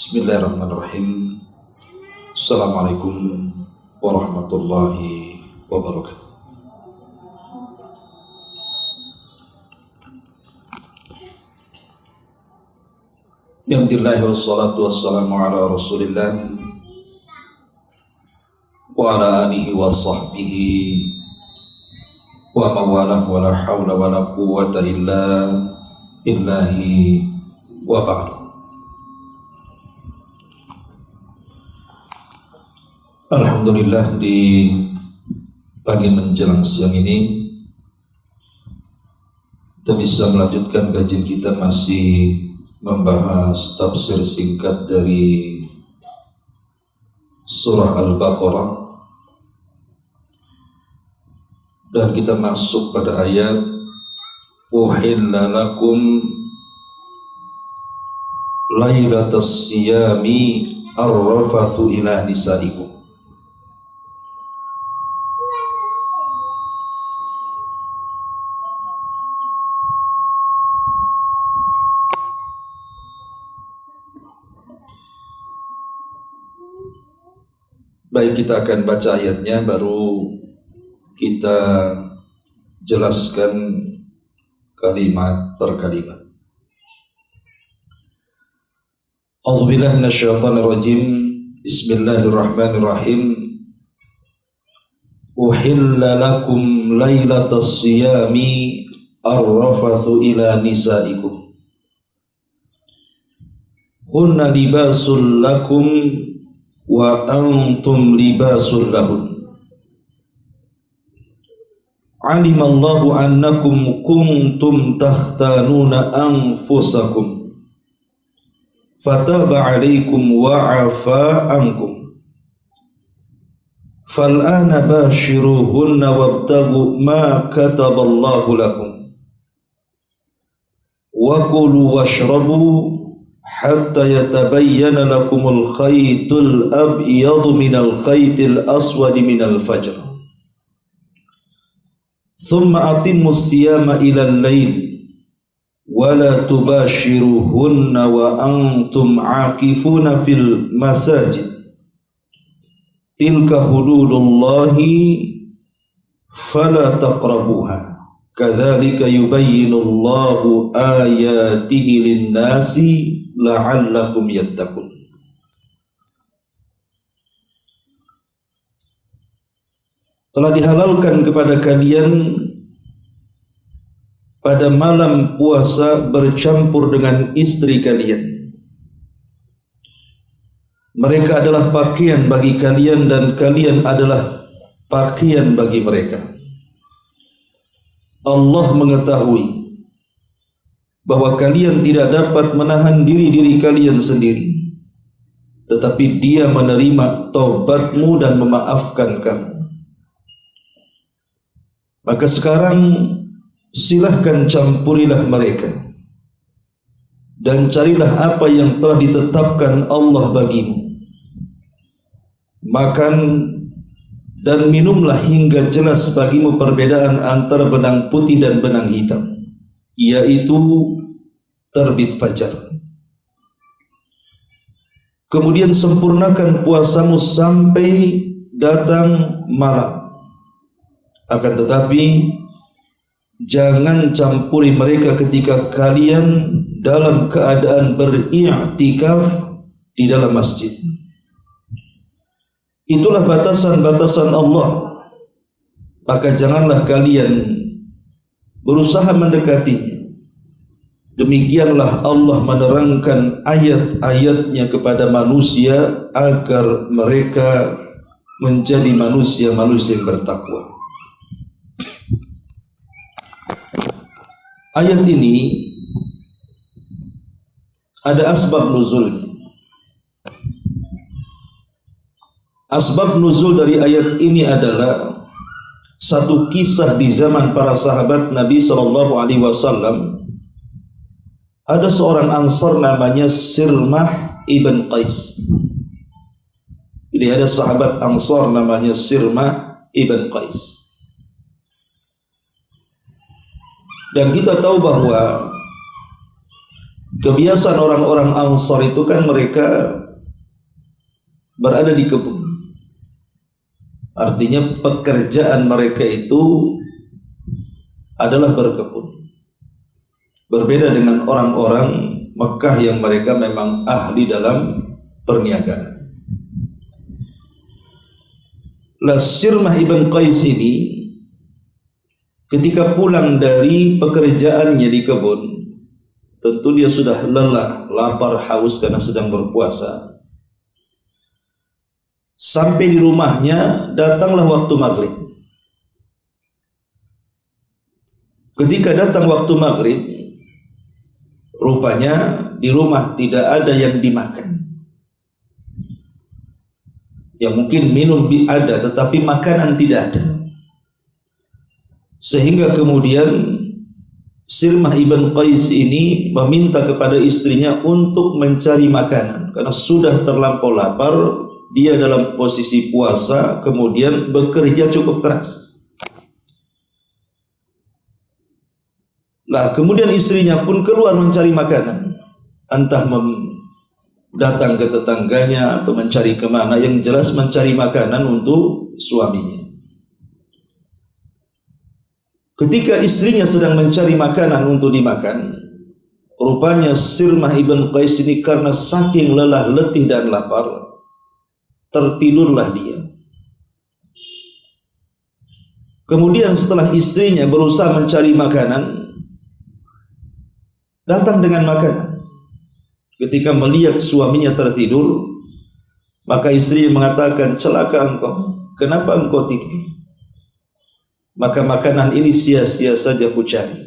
Bismillahirrahmanirrahim. Assalamualaikum warahmatullahi wabarakatuh. Alhamdulillah wassalatu wassalamu ala rasulillah wa ala alihi wa sahbihi wa mawalah wa la hawla wa la quwwata illa billahi wa ba'du. Alhamdulillah, di pagi menjelang siang ini kita bisa melanjutkan kajian kita, masih membahas tafsir singkat dari surah Al-Baqarah, dan kita masuk pada ayat uhilla lakum lailatas siyami ar-rafathu ila nisaikum. Baik, kita akan baca ayatnya, baru kita jelaskan kalimat per kalimat. A'udzubillahi minasyaitonirrajim. Bismillahirrahmanirrahim. Uhilla lakum lailatas siyami ar-rafathu ila nisaikum. Hunna libasul lakum wa antum libasul lahun. Alimallahu annakum kuntum takhtanuna anfusakum fataba alaikum wa afa ankum. Fal'ana bashiruhunna wabtagu ma kataballahu lakum wa kulu washrabu hatta yatabayyana lakumul khaytul abyadu minal khaytil aswadi minal fajr. Thumma atimmus siyama ilal layl wa la tubashiruhunna wa antum aakifuna fil masajid. Tilka hududullahi fala taqrabuha. Kadzalika yubayyinullahu ayatihi lin-nasi la'allakum yattaqun. Telah dihalalkan kepada kalian pada malam puasa bercampur dengan istri kalian. Mereka adalah pakaian bagi kalian dan kalian adalah pakaian bagi mereka. Allah mengetahui bahwa kalian tidak dapat menahan diri kalian sendiri, tetapi Dia menerima taubatmu dan memaafkan kamu. Maka sekarang silahkan campurilah mereka dan carilah apa yang telah ditetapkan Allah bagimu. Makan dan minumlah hingga jelas bagimu perbedaan antara benang putih dan benang hitam, yaitu terbit fajar. Kemudian sempurnakan puasamu sampai datang malam. Akan tetapi jangan campuri mereka ketika kalian dalam keadaan beriktikaf di dalam masjid. Itulah batasan-batasan Allah, maka janganlah kalian berusaha mendekatinya. Demikianlah Allah menerangkan ayat-ayatnya kepada manusia agar mereka menjadi manusia-manusia yang bertakwa. Ayat ini ada asbab nuzulnya. Asbab nuzul dari ayat ini adalah satu kisah di zaman para sahabat Nabi SAW. Ada seorang Ansar namanya Sirmah ibn Qais. Jadi ada sahabat Ansar namanya Sirmah ibn Qais. Dan kita tahu bahwa kebiasaan orang-orang Ansar itu kan mereka berada di kebun. Artinya pekerjaan mereka itu adalah berkebun. Berbeda dengan orang-orang Mekah yang mereka memang ahli dalam perniagaan. Sirmah ibn Qais ini ketika pulang dari pekerjaannya di kebun, tentu dia sudah lelah, lapar, haus karena sedang berpuasa. Sampai di rumahnya, datanglah waktu maghrib. Ketika datang waktu maghrib, rupanya di rumah tidak ada yang dimakan. Ya mungkin minum ada, tetapi makanan tidak ada. Sehingga kemudian Sirmah ibn Qais ini meminta kepada istrinya untuk mencari makanan karena sudah terlampau lapar. Dia dalam posisi puasa, kemudian bekerja cukup keras. Kemudian istrinya pun keluar mencari makanan, entah datang ke tetangganya atau mencari kemana, yang jelas mencari makanan untuk suaminya. Ketika istrinya sedang mencari makanan untuk dimakan, rupanya Sirmah ibn Qais ini karena saking lelah, letih dan lapar, tertidurlah dia. Kemudian setelah istrinya berusaha mencari makanan, datang dengan makanan. Ketika melihat suaminya tertidur, maka istri mengatakan, celaka engkau, kenapa engkau tidur? Maka makanan ini sia-sia saja ku cari.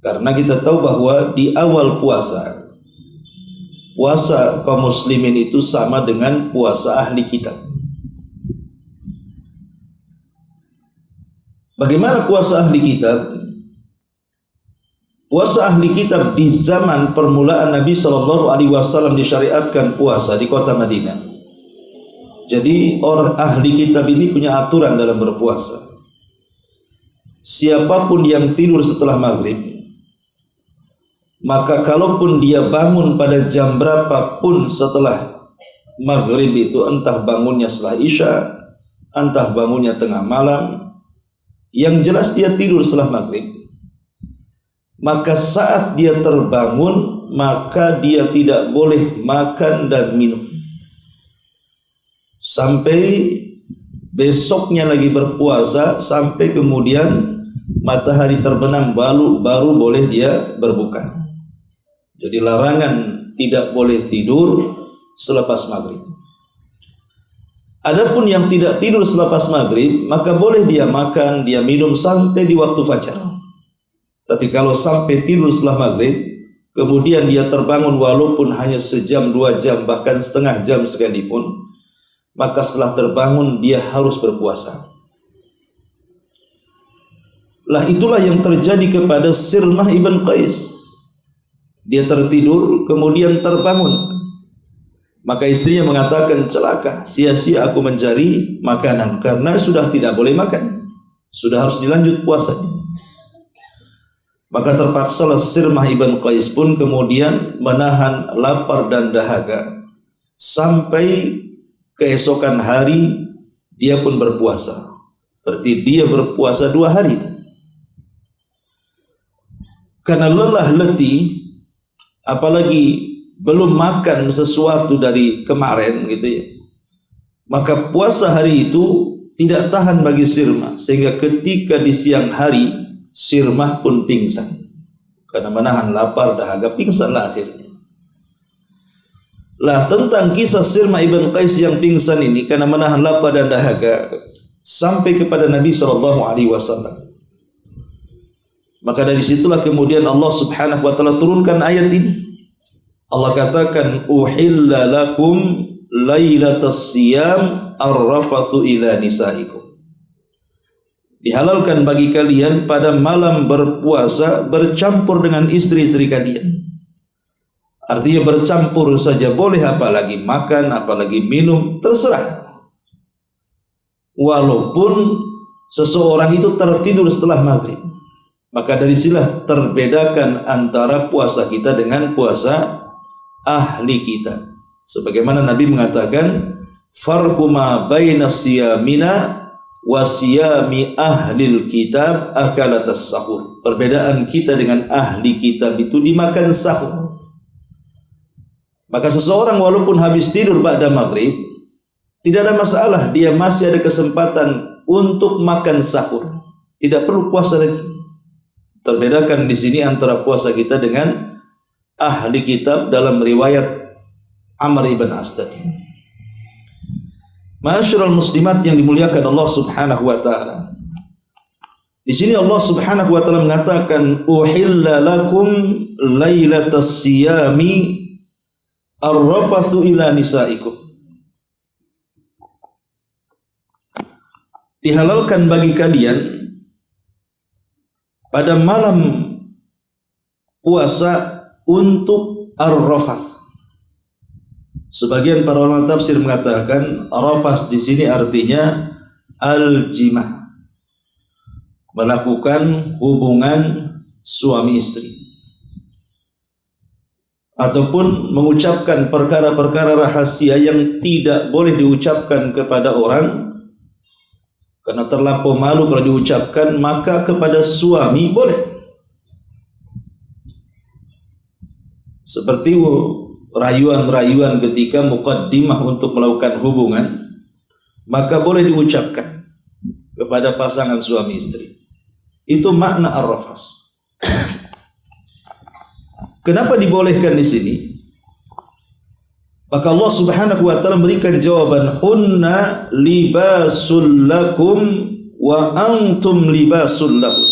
Karena kita tahu bahwa di awal puasa kaum muslimin itu sama dengan puasa ahli kitab. Bagaimana puasa ahli kitab? Puasa ahli kitab di zaman permulaan Nabi SAW disyariatkan puasa di kota Madinah. Jadi orang ahli kitab ini punya aturan dalam berpuasa. Siapapun yang tidur setelah maghrib, maka kalaupun dia bangun pada jam berapapun setelah maghrib itu, entah bangunnya setelah isya, entah bangunnya tengah malam, yang jelas dia tidur setelah maghrib, maka saat dia terbangun, maka dia tidak boleh makan dan minum sampai besoknya lagi berpuasa, sampai kemudian matahari terbenam baru boleh dia berbuka. Jadi larangan tidak boleh tidur selepas maghrib. Adapun yang tidak tidur selepas maghrib, maka boleh dia makan, dia minum sampai di waktu fajar. Tapi kalau sampai tidur setelah maghrib, kemudian dia terbangun walaupun hanya sejam, 2 jam, bahkan setengah jam sekalipun, maka setelah terbangun dia harus berpuasa. Itulah yang terjadi kepada Sirmah ibn Qais. Dia tertidur, kemudian terbangun. Maka istrinya mengatakan, celaka, sia-sia aku mencari makanan, karena sudah tidak boleh makan, sudah harus dilanjut puasanya. Maka terpaksalah Sirmah ibn Qais pun kemudian menahan lapar dan dahaga sampai keesokan hari dia pun berpuasa. Berarti dia berpuasa 2 hari itu. Karena lelah letih, apalagi belum makan sesuatu dari kemarin gitu ya, maka puasa hari itu tidak tahan bagi Sirmah, sehingga ketika di siang hari Sirmah pun pingsan karena menahan lapar dahaga, pingsanlah akhirnya. Tentang kisah Sirmah ibn Qais yang pingsan ini karena menahan lapar dan dahaga sampai kepada Nabi SAW. Maka dari situlah kemudian Allah Subhanahu wa taala turunkan ayat ini. Allah katakan, uhilla lakum lailatas siyam arrafathu ila nisaikum. Dihalalkan bagi kalian pada malam berpuasa bercampur dengan istri-istri kalian. Artinya bercampur saja boleh, apalagi makan, apalagi minum, terserah. Walaupun seseorang itu tertidur setelah maghrib, Maka dari sinilah terbedakan antara puasa kita dengan puasa ahli kitab. Sebagaimana Nabi mengatakan, farqu ma baina siyamina wa siyami ahlil kitab akalatas sahur. Perbedaan kita dengan ahli kitab itu dimakan sahur. Maka seseorang walaupun habis tidur ba'da maghrib, tidak ada masalah, dia masih ada kesempatan untuk makan sahur. Tidak perlu puasa lagi. Terbedakan di sini antara puasa kita dengan ahli kitab dalam riwayat Amr ibn As tadi. Ma'asyiral muslimat yang dimuliakan Allah Subhanahu wa taala. Di sini Allah Subhanahu wa taala mengatakan, "Uhilla lakum lailatas siyami ar-rafathu ila nisaikum." Dihalalkan bagi kalian pada malam puasa untuk ar-rafath. Sebagian para ulama tafsir mengatakan rafath di sini artinya al-jima', melakukan hubungan suami istri, ataupun mengucapkan perkara-perkara rahasia yang tidak boleh diucapkan kepada orang karena terlampau malu kalau diucapkan, maka kepada suami boleh. Seperti rayuan-rayuan ketika muqaddimah untuk melakukan hubungan, maka boleh diucapkan kepada pasangan suami istri. Itu makna ar-rafath. Kenapa dibolehkan di sini? Maka Allah Subhanahu wa taala memberikan jawaban, hunna libasul lakum wa antum libasul lahun.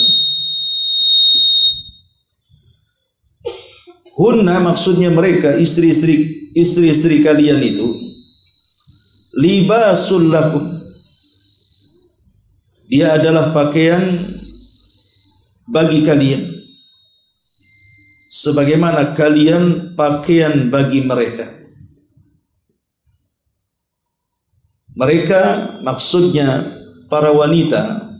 Hunna maksudnya mereka, istri-istri kalian itu, libasul lakum, dia adalah pakaian bagi kalian, sebagaimana kalian pakaian bagi mereka. Mereka maksudnya para wanita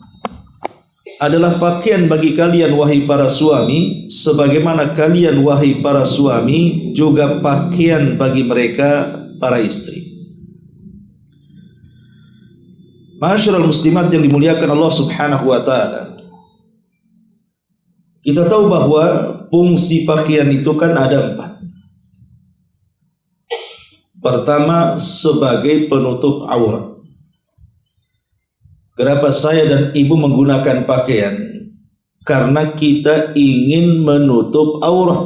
adalah pakaian bagi kalian wahai para suami, sebagaimana kalian wahai para suami juga pakaian bagi mereka para istri. Ma'asyiral muslimat yang dimuliakan Allah Subhanahu wa taala. Kita tahu bahwa fungsi pakaian itu kan ada 4. Pertama, sebagai penutup aurat. Kenapa saya dan ibu menggunakan pakaian? Karena kita ingin menutup aurat.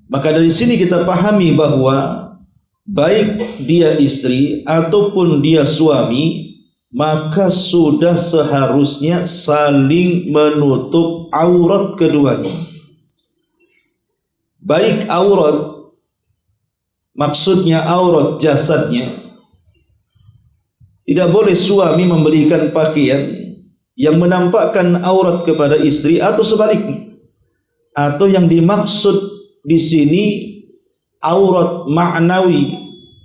Maka dari sini kita pahami bahwa baik dia istri ataupun dia suami, maka sudah seharusnya saling menutup aurat keduanya. Baik aurat, maksudnya aurat jasadnya. Tidak boleh suami memberikan pakaian yang menampakkan aurat kepada istri atau sebaliknya. Atau yang dimaksud di sini aurat ma'nawi,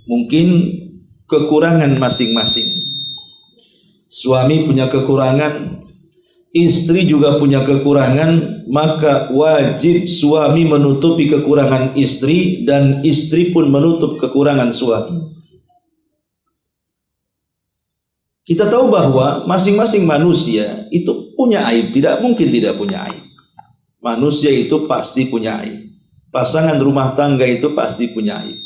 mungkin kekurangan masing-masing. Suami punya kekurangan, istri juga punya kekurangan, maka wajib suami menutupi kekurangan istri dan istri pun menutup kekurangan suami. Kita tahu bahwa masing-masing manusia itu punya aib, tidak mungkin tidak punya aib. Manusia itu pasti punya aib. Pasangan rumah tangga itu pasti punya aib.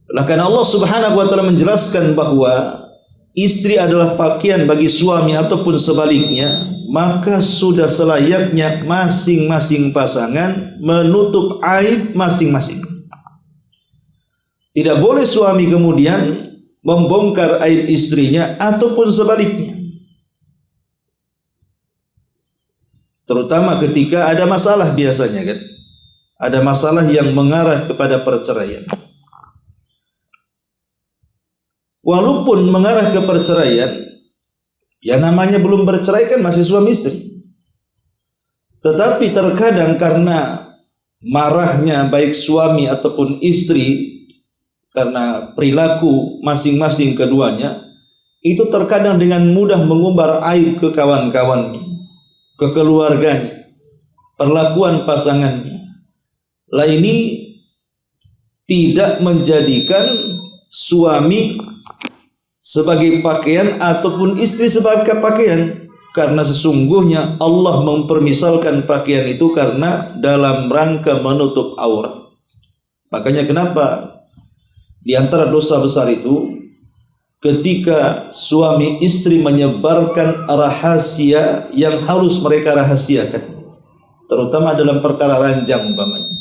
Karena Allah Subhanahu wa taala menjelaskan bahwa istri adalah pakaian bagi suami ataupun sebaliknya, maka sudah selayaknya masing-masing pasangan menutup aib masing-masing. Tidak boleh suami kemudian membongkar aib istrinya ataupun sebaliknya. Terutama ketika ada masalah, biasanya kan, ada masalah yang mengarah kepada perceraian. Walaupun mengarah ke perceraian, ya namanya belum bercerai kan masih suami istri. Tetapi terkadang karena marahnya baik suami ataupun istri, karena perilaku masing-masing keduanya, itu terkadang dengan mudah mengumbar aib ke kawan-kawannya, ke keluarganya, perlakuan pasangannya. Lah ini tidak menjadikan suami sebagai pakaian ataupun istri sebagai pakaian, karena sesungguhnya Allah mempermisalkan pakaian itu karena dalam rangka menutup aurat. Makanya kenapa di antara dosa besar itu ketika suami istri menyebarkan rahasia yang harus mereka rahasiakan, terutama dalam perkara ranjang umpamanya,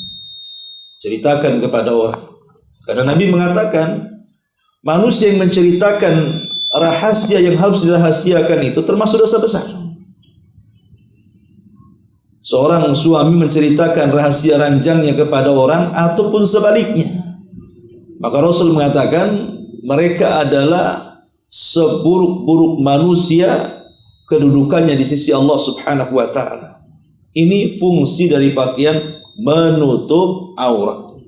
ceritakan kepada orang. Karena Nabi mengatakan manusia yang menceritakan rahasia yang harus dirahasiakan itu termasuk dosa besar. Seorang suami menceritakan rahasia ranjangnya kepada orang ataupun sebaliknya, maka Rasul mengatakan mereka adalah seburuk-buruk manusia kedudukannya di sisi Allah Subhanahu wa taala. Ini fungsi dari pakaian, menutup aurat.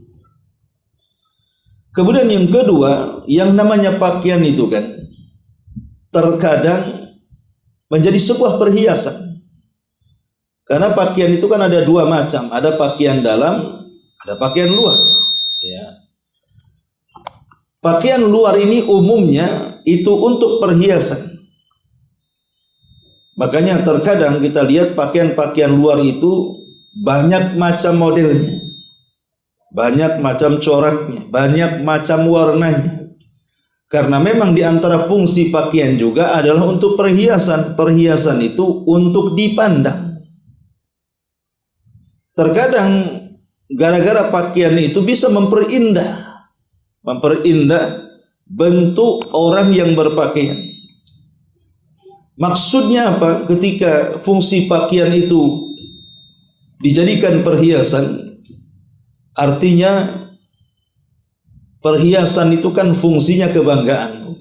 Kemudian yang kedua, yang namanya pakaian itu kan terkadang menjadi sebuah perhiasan. Karena pakaian itu kan ada dua macam, ada pakaian dalam, ada pakaian luar. Ya. Pakaian luar ini umumnya itu untuk perhiasan. Makanya terkadang kita lihat pakaian-pakaian luar itu banyak macam modelnya, banyak macam coraknya, banyak macam warnanya. Karena memang di antara fungsi pakaian juga adalah untuk perhiasan. Perhiasan itu untuk dipandang. Terkadang gara-gara pakaian itu bisa memperindah bentuk orang yang berpakaian. Maksudnya apa? Ketika fungsi pakaian itu dijadikan perhiasan, artinya perhiasan itu kan fungsinya kebanggaan.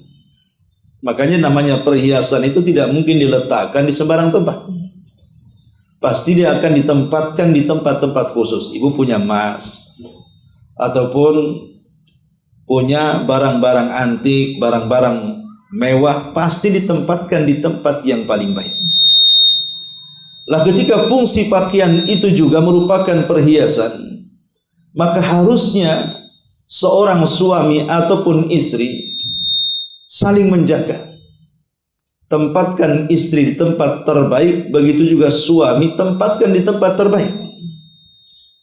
Makanya namanya perhiasan itu tidak mungkin diletakkan di sembarang tempat. Pasti dia akan ditempatkan di tempat-tempat khusus. Ibu punya emas ataupun punya barang-barang antik, barang-barang mewah, pasti ditempatkan di tempat yang paling baik. Lah ketika fungsi pakaian itu juga merupakan perhiasan, maka harusnya seorang suami ataupun istri saling menjaga. Tempatkan istri di tempat terbaik, begitu juga suami tempatkan di tempat terbaik.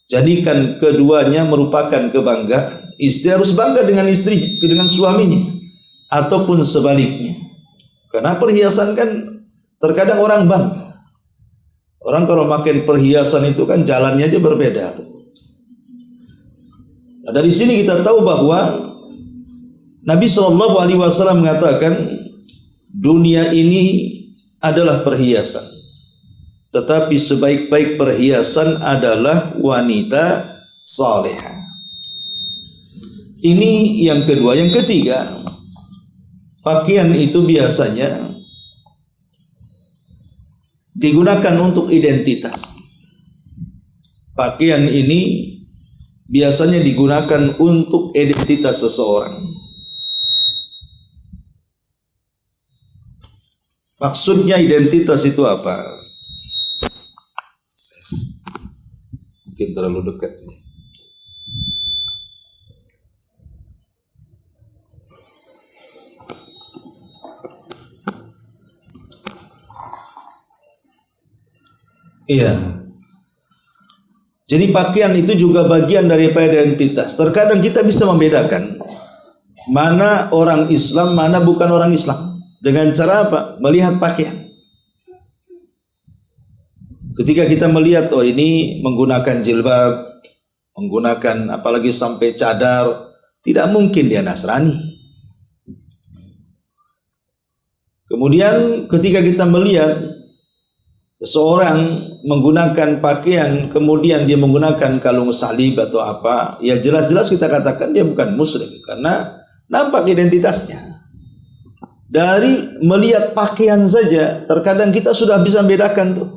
Jadikan keduanya merupakan kebanggaan. Istri harus bangga dengan istrinya, dengan suaminya, ataupun sebaliknya. Karena perhiasan kan terkadang orang bangga. Orang kalau makin perhiasan itu kan jalannya aja berbeda. Nah, dari sini kita tahu bahwa Nabi SAW mengatakan dunia ini adalah perhiasan, tetapi sebaik-baik perhiasan adalah wanita salehah. Ini yang kedua. Yang ketiga, pakaian itu biasanya digunakan untuk identitas. Pakaian ini biasanya digunakan untuk identitas seseorang. Maksudnya identitas itu apa? Mungkin terlalu dekat nih. Iya. Jadi pakaian itu juga bagian daripada identitas. Terkadang kita bisa membedakan mana orang Islam, mana bukan orang Islam. Dengan cara apa? Melihat pakaian. Ketika kita melihat, oh ini menggunakan jilbab, menggunakan apalagi sampai cadar, tidak mungkin dia Nasrani. Kemudian ketika kita melihat seseorang menggunakan pakaian, kemudian dia menggunakan kalung salib atau apa, ya jelas-jelas kita katakan dia bukan muslim, karena nampak identitasnya. Dari melihat pakaian saja, terkadang kita sudah bisa membedakan tuh.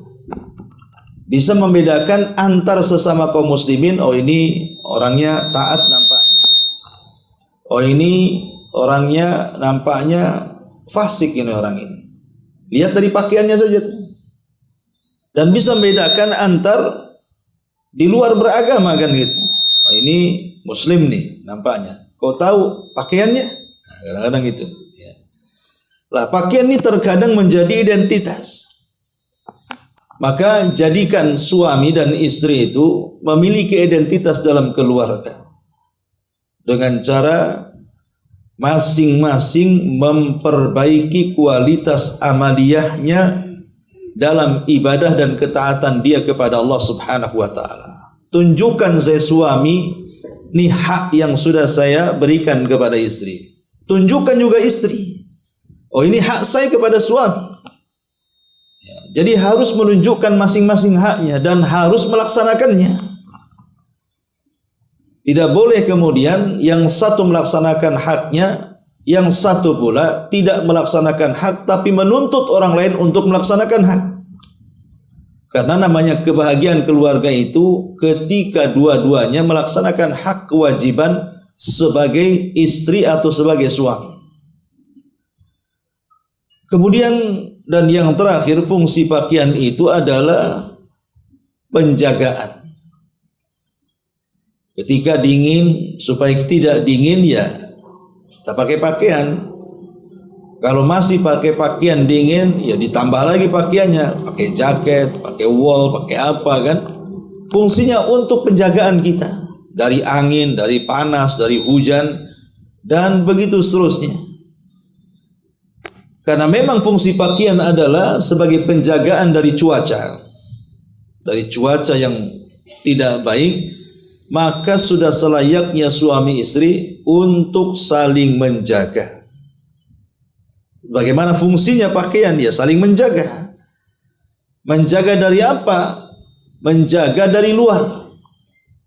Bisa membedakan antar sesama kaum muslimin, oh ini orangnya taat nampaknya. Oh ini orangnya nampaknya fasik ini orang ini. Lihat dari pakaiannya saja tuh. Dan bisa membedakan antar di luar beragama kan gitu. Oh, ini muslim nih nampaknya. Kau tahu pakaiannya? Nah, kadang-kadang gitu. Ya. Lah pakaian ini terkadang menjadi identitas. Maka jadikan suami dan istri itu memiliki identitas dalam keluarga. Dengan cara masing-masing memperbaiki kualitas amaliyahnya dalam ibadah dan ketaatan dia kepada Allah Subhanahu wa taala. Tunjukkan saya suami, ini hak yang sudah saya berikan kepada istri. Tunjukkan juga istri. Oh, ini hak saya kepada suami. Ya, jadi harus menunjukkan masing-masing haknya dan harus melaksanakannya. Tidak boleh kemudian yang satu melaksanakan haknya, yang satu pula tidak melaksanakan hak tapi menuntut orang lain untuk melaksanakan hak. Karena namanya kebahagiaan keluarga itu ketika dua-duanya melaksanakan hak kewajiban sebagai istri atau sebagai suami. Kemudian dan yang terakhir, fungsi pakaian itu adalah penjagaan. Ketika dingin, supaya tidak dingin ya kita pakai pakaian. Kalau masih pakai pakaian dingin, ya ditambah lagi pakaiannya, pakai jaket, pakai wol, pakai apa kan? Fungsinya untuk penjagaan kita dari angin, dari panas, dari hujan, dan begitu seterusnya. Karena memang fungsi pakaian adalah sebagai penjagaan dari cuaca yang tidak baik, maka sudah selayaknya suami istri untuk saling menjaga. Bagaimana fungsinya pakaian? Ya saling menjaga. Menjaga dari apa? Menjaga dari luar.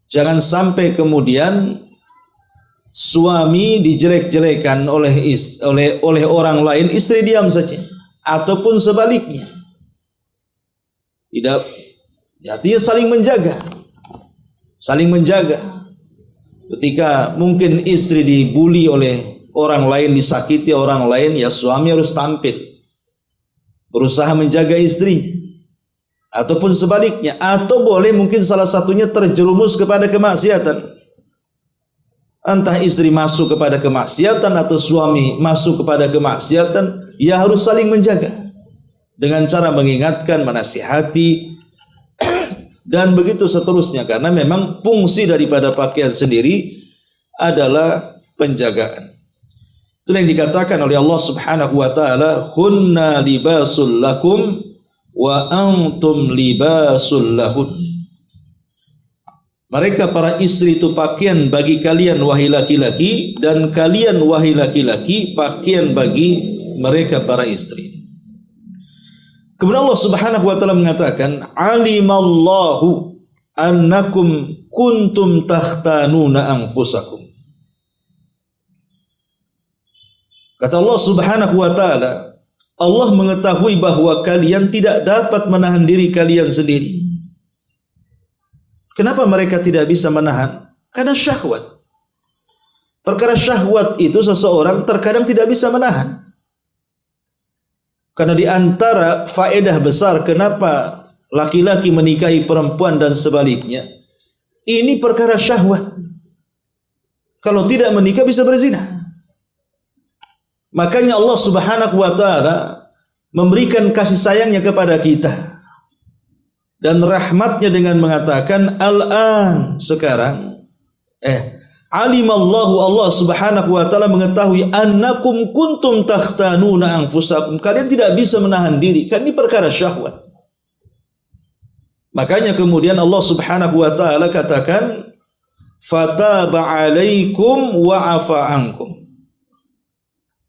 Jangan sampai kemudian suami dijelek-jelekan oleh orang lain, istri diam saja, ataupun sebaliknya. Tidak, artinya saling menjaga. Saling menjaga. Ketika mungkin istri dibuli oleh orang lain, disakiti orang lain, ya suami harus tampil, berusaha menjaga istri, ataupun sebaliknya, atau boleh mungkin salah satunya terjerumus kepada kemaksiatan, entah istri masuk kepada kemaksiatan atau suami masuk kepada kemaksiatan, ya harus saling menjaga dengan cara mengingatkan, menasihati dan begitu seterusnya. Karena memang fungsi daripada pakaian sendiri adalah penjagaan. Itulah yang dikatakan oleh Allah Subhanahu wa taala, hunna libasul lakum wa antum libasul lahun. Mereka para istri itu pakaian bagi kalian wahai laki-laki, dan kalian wahai laki-laki pakaian bagi mereka para istri. Kemudian Allah Subhanahu wa taala mengatakan, alimallahu annakum kuntum takhtanuna anfusakum. Kata Allah Subhanahu wa taala, Allah mengetahui bahwa kalian tidak dapat menahan diri kalian sendiri. Kenapa mereka tidak bisa menahan? Karena syahwat. Perkara syahwat itu seseorang terkadang tidak bisa menahan. Karena di antara faedah besar kenapa laki-laki menikahi perempuan dan sebaliknya, ini perkara syahwat. Kalau tidak menikah bisa berzina. Makanya Allah Subhanahu wa taala memberikan kasih sayangnya kepada kita dan rahmatnya dengan mengatakan al-an, sekarang alimallahu, Allah Subhanahu wa taala mengetahui annakum kuntum takhtanuna anfusakum, kalian tidak bisa menahan diri, kan ini perkara syahwat. Makanya kemudian Allah Subhanahu wa taala katakan fataba alaikum wa afa ankum.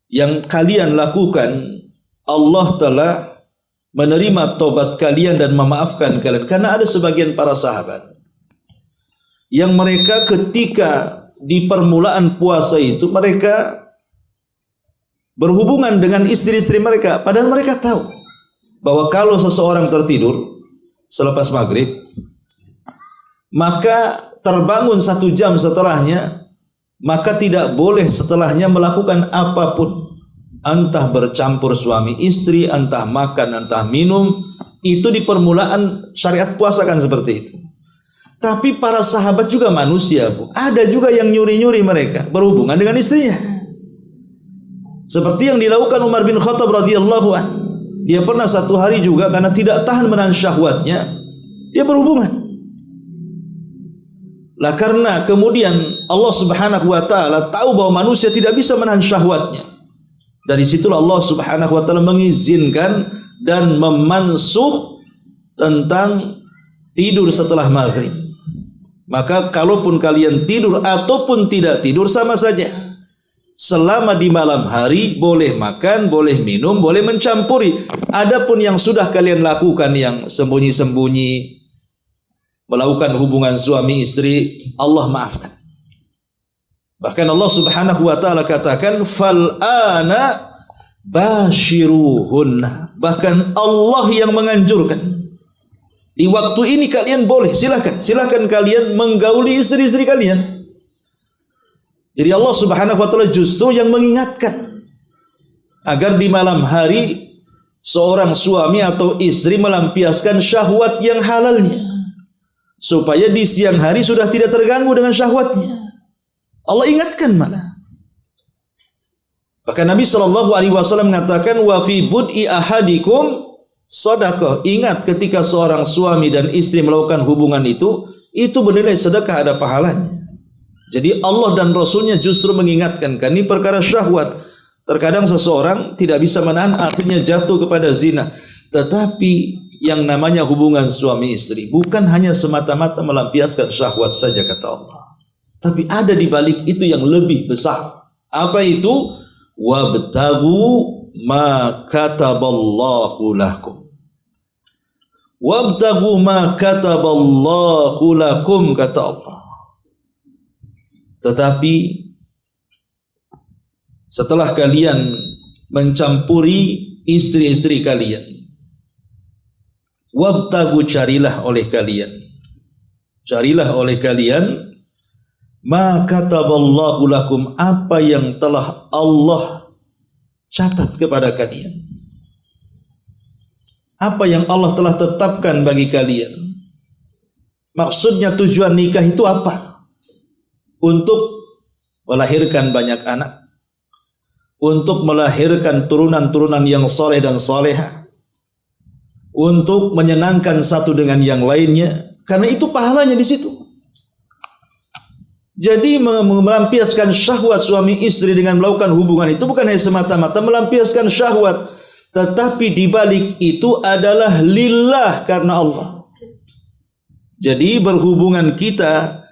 Yang kalian lakukan, Allah telah menerima tobat kalian dan memaafkan kalian. Karena ada sebagian para sahabat yang mereka ketika di permulaan puasa itu mereka berhubungan dengan istri-istri mereka, padahal mereka tahu bahwa kalau seseorang tertidur selepas maghrib, maka terbangun 1 jam setelahnya, maka tidak boleh setelahnya melakukan apapun. entah bercampur suami istri, entah makan, entah minum, itu di permulaan syariat puasa kan seperti itu. Tapi para sahabat juga manusia, Bu. Ada juga yang nyuri-nyuri mereka berhubungan dengan istrinya. Seperti yang dilakukan Umar bin Khattab radhiyallahu an. Dia pernah satu hari juga karena tidak tahan menahan syahwatnya, dia berhubungan. Lah karena kemudian Allah Subhanahu wa taala tahu bahwa manusia tidak bisa menahan syahwatnya. Dari situlah Allah Subhanahu wa taala mengizinkan dan memansuh tentang tidur setelah maghrib. Maka kalaupun kalian tidur ataupun tidak tidur sama saja. Selama di malam hari boleh makan, boleh minum, boleh mencampuri. Adapun yang sudah kalian lakukan yang sembunyi-sembunyi, melakukan hubungan suami istri, Allah maafkan. Bahkan Allah Subhanahu wa taala katakan fal ana bashiruhunna. Bahkan Allah yang menganjurkan. Di waktu ini kalian boleh, silakan kalian menggauli istri-istri kalian. Jadi Allah Subhanahu wa taala justru yang mengingatkan agar di malam hari seorang suami atau istri melampiaskan syahwat yang halalnya, supaya di siang hari sudah tidak terganggu dengan syahwatnya. Allah ingatkan malah. Bahkan Nabi SAW mengatakan wa fi bud'i ahadikum sedekah. Ingat ketika seorang suami dan istri melakukan hubungan itu bernilai sedekah, ada pahalanya. Jadi Allah dan Rasulnya justru mengingatkan, kan ini perkara syahwat. Terkadang seseorang tidak bisa menahan, akhirnya jatuh kepada zina. Tetapi yang namanya hubungan suami istri bukan hanya semata-mata melampiaskan syahwat saja kata Allah. Tapi ada di balik itu yang lebih besar. Apa itu? Wabtagu ma kataballahu lakum. Wabtagu ma kataballahu lakum kata Allah. Tetapi setelah kalian mencampuri istri-istri kalian, wabtagu carilah oleh kalian ma kataballahu lakum, apa yang telah Allah catat kepada kalian, apa yang Allah telah tetapkan bagi kalian. Maksudnya tujuan nikah itu apa? Untuk melahirkan banyak anak, untuk melahirkan turunan-turunan yang soleh dan soleha, untuk menyenangkan satu dengan yang lainnya, karena itu pahalanya di situ. Jadi melampiaskan syahwat suami istri dengan melakukan hubungan itu bukan hanya semata-mata melampiaskan syahwat, tetapi di balik itu adalah lillah, karena Allah. Jadi berhubungan kita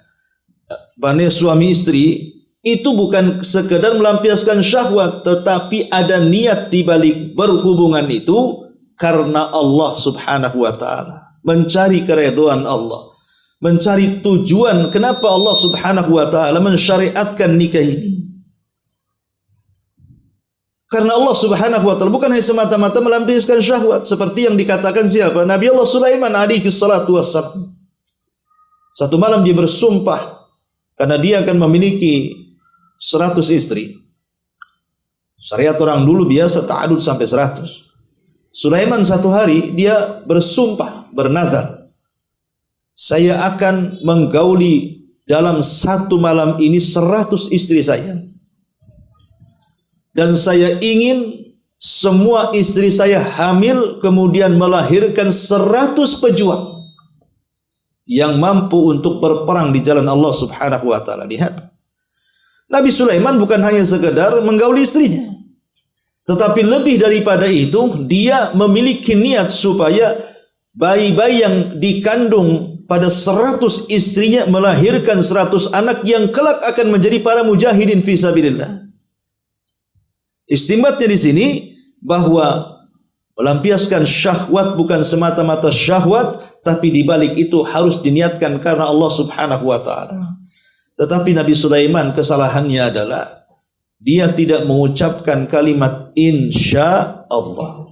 bani suami istri itu bukan sekedar melampiaskan syahwat, tetapi ada niat di balik berhubungan itu karena Allah Subhanahu wa taala, mencari keridhaan Allah, mencari tujuan kenapa Allah Subhanahu wa taala mensyariatkan nikah ini. Karena Allah Subhanahu wa taala bukan hanya semata-mata melampiaskan syahwat seperti yang dikatakan siapa? Nabi Allah Sulaiman alaihi salatu wassalam. Satu malam dia bersumpah karena dia akan memiliki 100 istri. Syariat orang dulu biasa ta'adud sampai 100. Sulaiman satu hari dia bersumpah, bernazar, saya akan menggauli dalam satu malam ini 100 istri saya. Dan saya ingin semua istri saya hamil, kemudian melahirkan 100 pejuang yang mampu untuk berperang di jalan Allah Subhanahu wa taala. Lihat, Nabi Sulaiman bukan hanya sekedar menggauli istrinya, tetapi lebih daripada itu dia memiliki niat supaya bayi-bayi yang dikandung pada 100 istrinya melahirkan 100 anak yang kelak akan menjadi para mujahidin fi sabilillah. Istimbatnya di sini bahwa melampiaskan syahwat bukan semata-mata syahwat, tapi di balik itu harus diniatkan karena Allah Subhanahu wa taala. Tetapi Nabi Sulaiman kesalahannya adalah dia tidak mengucapkan kalimat insya Allah.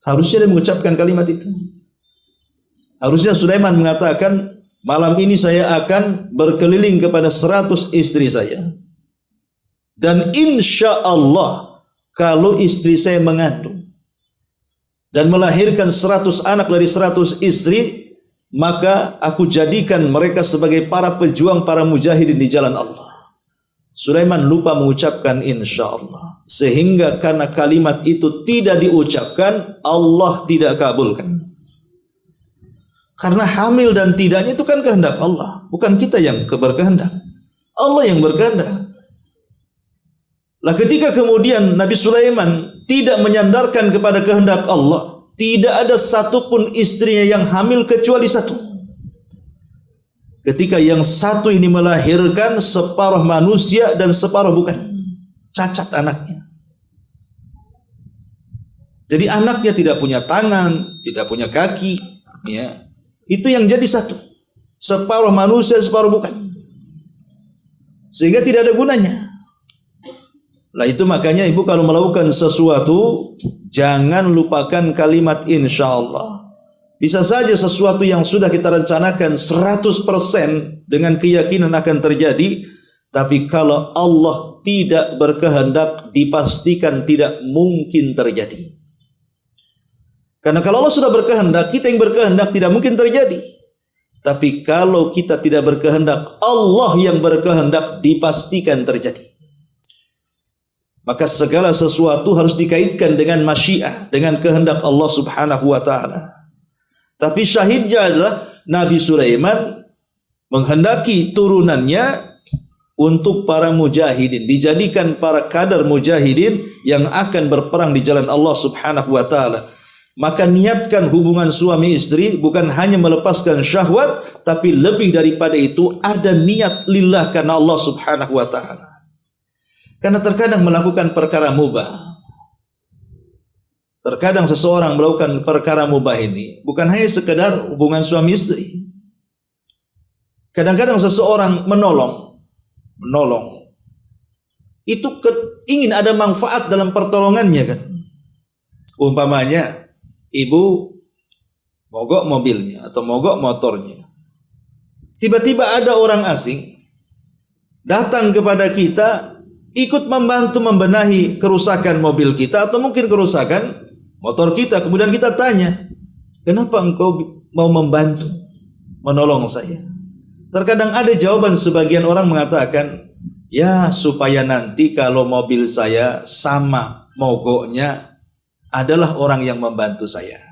Harusnya dia mengucapkan kalimat itu. Harusnya Sulaiman mengatakan, malam ini saya akan berkeliling kepada 100 istri saya. Dan insya Allah kalau istri saya mengandung dan melahirkan 100 anak dari 100 istri, maka aku jadikan mereka sebagai para pejuang, para mujahidin di jalan Allah. Sulaiman lupa mengucapkan insyaallah, sehingga karena kalimat itu tidak diucapkan, Allah tidak kabulkan. Karena hamil dan tidaknya itu kan kehendak Allah, bukan kita yang berkehendak. Allah yang berkehendak. Lah ketika kemudian Nabi Sulaiman tidak menyandarkan kepada kehendak Allah, tidak ada satupun istrinya yang hamil kecuali satu. Ketika yang satu ini melahirkan, separuh manusia dan separuh bukan, cacat anaknya. Jadi anaknya tidak punya tangan, tidak punya kaki, ya. Itu yang jadi satu. Separuh manusia, separuh bukan. Sehingga tidak ada gunanya. Lah itu makanya ibu kalau melakukan sesuatu, jangan lupakan kalimat insyaallah. Bisa saja sesuatu yang sudah kita rencanakan 100% dengan keyakinan akan terjadi, tapi kalau Allah tidak berkehendak, dipastikan tidak mungkin terjadi. Karena kalau Allah sudah berkehendak, kita yang berkehendak tidak mungkin terjadi. Tapi kalau kita tidak berkehendak, Allah yang berkehendak, dipastikan terjadi. Maka segala sesuatu harus dikaitkan dengan masyiah, dengan kehendak Allah Subhanahu wa ta'ala. Tapi syahidnya adalah Nabi Sulaiman menghendaki turunannya untuk para mujahidin, dijadikan para kadar mujahidin yang akan berperang di jalan Allah Subhanahu wa ta'ala. Maka niatkan hubungan suami istri bukan hanya melepaskan syahwat, tapi lebih daripada itu ada niat lillah karena Allah Subhanahu wa ta'ala. Karena terkadang melakukan perkara mubah, terkadang seseorang melakukan perkara mubah ini bukan hanya sekedar hubungan suami istri. Kadang-kadang seseorang menolong itu ingin ada manfaat dalam pertolongannya kan. Umpamanya ibu mogok mobilnya atau mogok motornya. Tiba-tiba ada orang asing datang kepada kita, ikut membantu membenahi kerusakan mobil kita atau mungkin kerusakan motor kita. Kemudian kita tanya, kenapa engkau mau membantu, menolong saya? Terkadang ada jawaban sebagian orang mengatakan, ya supaya nanti kalau mobil saya sama mogoknya adalah orang yang membantu saya.